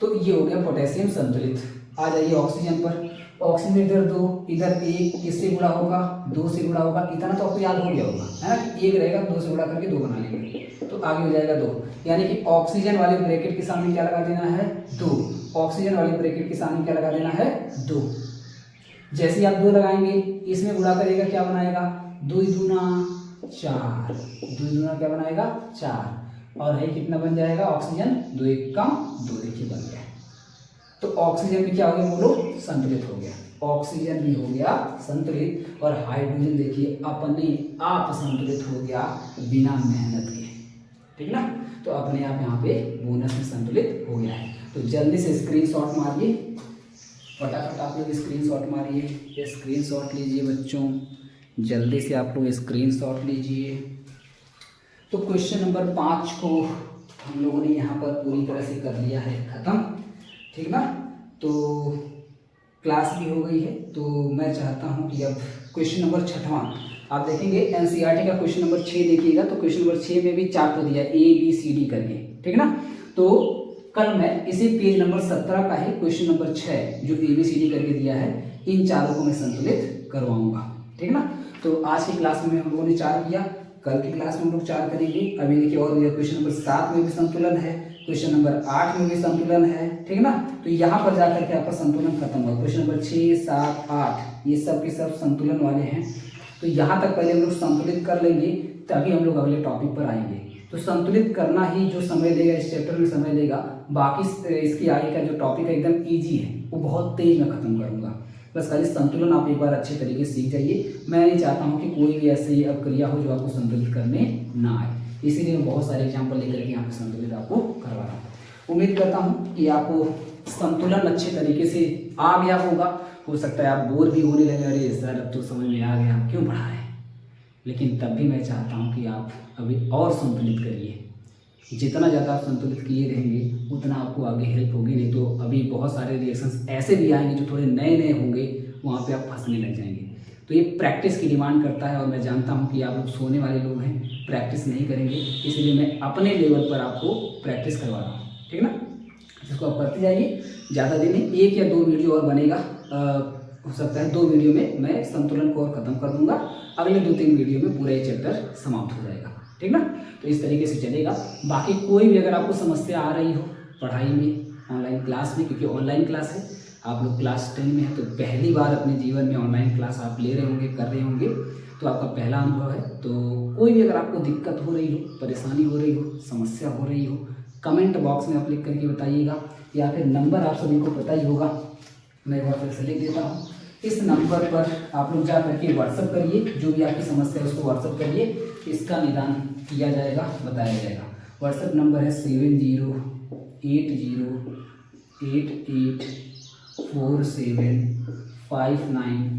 तो ये हो गया पोटेशियम संतुलित। आ जाइए ऑक्सीजन पर। ऑक्सीजन इधर 2, इधर 1, किससे गुणा होगा, 2 से गुणा होगा। इतना तो आपको याद हो गया होगा, है ना, कि 1 रहेगा 2 से गुणा करके 2 बना लेंगे, तो आगे हो जाएगा 2। यानी कि ऑक्सीजन वाले ब्रैकेट के सामने क्या लगा देना है, 2। ऑक्सीजन वाले ब्रैकेट के सामने क्या लगा देना है, 2। जैसे ही आप 2 लगाएंगे, इसमें गुणा करेगा, क्या बनाएगा, 2 दूना 4, 2 दूना क्या बनाएगा, 4। और है कितना बन जाएगा ऑक्सीजन, 2 1 कम 2, देखिए बन गया। तो ऑक्सीजन भी क्या हो गया बोलो, संतुलित हो गया। ऑक्सीजन भी हो गया संतुलित, और हाइड्रोजन देखिए अपने आप संतुलित हो गया बिना मेहनत के, ठीक ना। तो अपने आप यहाँ पे बोनस में संतुलित हो गया है। तो जल्दी से स्क्रीनशॉट मारिए, फटाफट आप लोग स्क्रीनशॉट मारिए। ये स्क्रीनशॉट लीजिए बच्चों, जल्दी से आप लोग स्क्रीनशॉट लीजिए। तो क्वेश्चन नंबर 5 को हम लोगों ने यहाँ पर पूरी तरह से कर लिया है खत्म, ठीक ना। तो क्लास भी हो गई है। तो मैं चाहता हूँ कि अब क्वेश्चन नंबर 6वां आप देखेंगे। एनसीईआरटी का क्वेश्चन नंबर 6 देखिएगा। तो क्वेश्चन नंबर 6 में भी चार्ट तो दिया ABCD करके, ठीक ना। तो कल मैं इसी पेज नंबर 17 का ही क्वेश्चन नंबर 6 जो ABCD करके दिया है, इन चारों को मैं संतुलित करवाऊंगा, ठीक ना। तो आज की क्लास में हम लोगों ने 4 किया, कल की क्लास में हम लोग 4 करेंगे। अभी देखिए और क्वेश्चन नंबर 7 में भी संतुलन है, क्वेश्चन नंबर 8 में भी संतुलन है, ठीक ना। तो यहाँ पर जाकर के आपका संतुलन खत्म हुआ। क्वेश्चन नंबर 6 7 8 ये सब के सब संतुलन वाले हैं। तो यहाँ तक पहले हम लोग संतुलित कर लेंगे, तभी हम लोग अगले टॉपिक पर आएंगे। तो संतुलित करना ही जो समय लेगा, इस चैप्टर में समय लेगा। बाकी इसकी आगे का जो टॉपिक है एकदम ईजी है, वो बहुत तेज मैं खत्म करूँगा। बस खाली संतुलन आप एक बार अच्छे तरीके से सीख जाइए। मैं नहीं चाहता हूँ कि कोई भी ऐसी क्रिया हो जो आपको संतुलित करने ना आए, इसीलिए मैं बहुत सारे एग्जाम्पल लेकर के यहाँ पे संतुलित आपको करवा रहा हूँ। उम्मीद करता हूँ कि आपको संतुलन अच्छे तरीके से आ गया होगा। हो सकता है आप बोर भी होने लगे, अरे सर अब तो समझ में आ गया, क्यों पढ़ा रहे हैं, लेकिन तब भी मैं चाहता हूँ कि आप अभी और संतुलित करिए। जितना ज़्यादा आप संतुलित किए रहेंगे उतना आपको आगे हेल्प होगी। नहीं तो अभी बहुत सारे रिएक्शंस ऐसे भी आएंगे जो थोड़े नए नए होंगे, वहाँ पे आप फंसने लग जाएंगे। तो ये प्रैक्टिस की डिमांड करता है, और मैं जानता हूँ कि आप लोग सोने वाले लोग हैं, प्रैक्टिस नहीं करेंगे, इसलिए मैं अपने लेवल पर आपको प्रैक्टिस करवा रहा हूँ, ठीक है ना। इसको आप करते जाइए। ज़्यादा दिन नहीं, 1 या 2 वीडियो और बनेगा। हो सकता है 2 वीडियो में मैं संतुलन को और ख़त्म कर दूंगा, अगले 2-3 वीडियो में पूरा ये चैप्टर समाप्त हो जाएगा, ठीक ना। तो इस तरीके से चलेगा। बाकी कोई भी अगर आपको समस्या आ रही हो पढ़ाई में, ऑनलाइन क्लास में, क्योंकि ऑनलाइन क्लास है, आप लोग क्लास 10 में है तो पहली बार अपने जीवन में ऑनलाइन क्लास आप ले रहे होंगे, कर रहे होंगे, तो आपका पहला अनुभव है। तो कोई भी अगर आपको दिक्कत हो रही हो, परेशानी हो रही हो, समस्या हो रही हो, कमेंट बॉक्स में आप लिख करके बताइएगा, या फिर नंबर आप सभी को पता ही होगा, मैं एक बार फिर से लिख देता हूँ। इस नंबर पर आप लोग जा करके व्हाट्सअप करिए, जो भी आपकी समस्या है उसको व्हाट्सअप करिए, इसका निदान किया जाएगा, बताया जाएगा। व्हाट्सअप नंबर है 7080884759।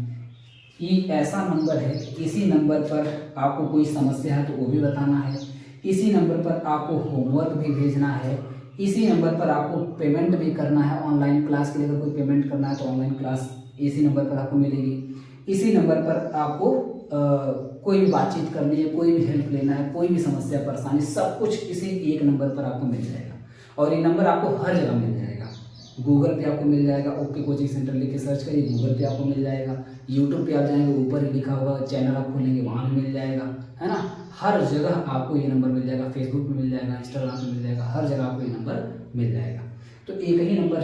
ये ऐसा नंबर है, इसी नंबर पर आपको कोई समस्या है तो वो भी बताना है, इसी नंबर पर आपको होमवर्क भी भेजना है, इसी नंबर पर आपको पेमेंट भी करना है। ऑनलाइन क्लास के लिए अगर कोई पेमेंट करना है तो ऑनलाइन क्लास इसी नंबर पर आपको मिलेगी। इसी नंबर पर आपको कोई भी बातचीत करनी है, कोई भी हेल्प लेना है, कोई भी समस्या परेशानी, सब कुछ इसी एक नंबर पर आपको मिल जाएगा। और ये नंबर आपको हर जगह मिल जाएगा। गूगल पे आपको मिल जाएगा, ओके कोचिंग सेंटर लिख के सर्च करिए, गूगल पे आपको मिल जाएगा। यूट्यूब पे आप जाएंगे, ऊपर ही लिखा हुआ चैनल आप खोलेंगे, वहाँ भी मिल जाएगा, है ना। हर जगह आपको ये नंबर मिल जाएगा, फेसबुक पे मिल जाएगा, इंस्टाग्राम पे मिल जाएगा, हर जगह आपको ये नंबर मिल जाएगा। तो एक ही नंबर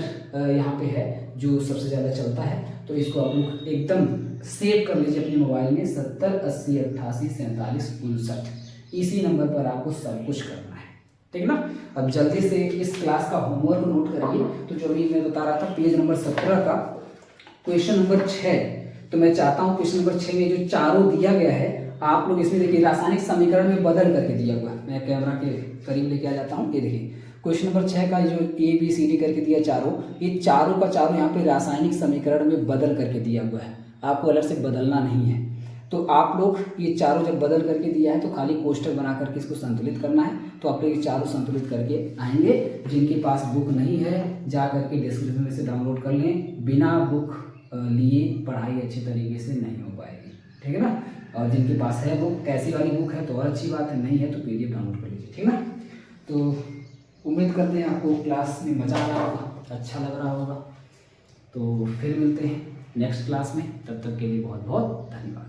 यहाँ पे है जो सबसे ज़्यादा चलता है, तो इसको आप लोग एकदम सेव कर लीजिए अपने मोबाइल में, 7080884759। इसी नंबर पर आपको सब कुछ करना है, ठीक ना। अब जल्दी से इस क्लास का होमवर्क नोट करिए। तो जो भी मैं बता रहा था, पेज नंबर 17 का क्वेश्चन नंबर 6, तो मैं चाहता हूँ क्वेश्चन नंबर 6 में जो चारों दिया गया है, आप लोग इसमें देखिए रासायनिक समीकरण में बदल करके दिया हुआ है। मैं कैमरा के करीब लेके आ जाता हूँ, ये देखिए क्वेश्चन नंबर 6 का जो ABCD करके दिया चारों, ये चारों का चारों यहाँ पे रासायनिक समीकरण में बदल करके दिया हुआ है, आपको अलग से बदलना नहीं है। तो आप लोग ये चारों जब बदल करके दिया है तो खाली कोष्टक बना करके इसको संतुलित करना है। तो आप लोग ये चारों संतुलित करके आएंगे। जिनके पास बुक नहीं है जा करके डिस्क्रिप्शन में से डाउनलोड कर लें, बिना बुक लिए पढ़ाई अच्छी तरीके से नहीं हो पाएगी, ठीक है ना। और जिनके पास है बुक, ऐसी वाली बुक है तो और अच्छी बात है, नहीं है तो PDF डाउनलोड कर लीजिए, ठीक ना। तो उम्मीद करते हैं आपको क्लास में मज़ा आ रहा होगा, अच्छा लग रहा होगा। तो फिर मिलते हैं नेक्स्ट क्लास में, तब तक के लिए बहुत बहुत धन्यवाद।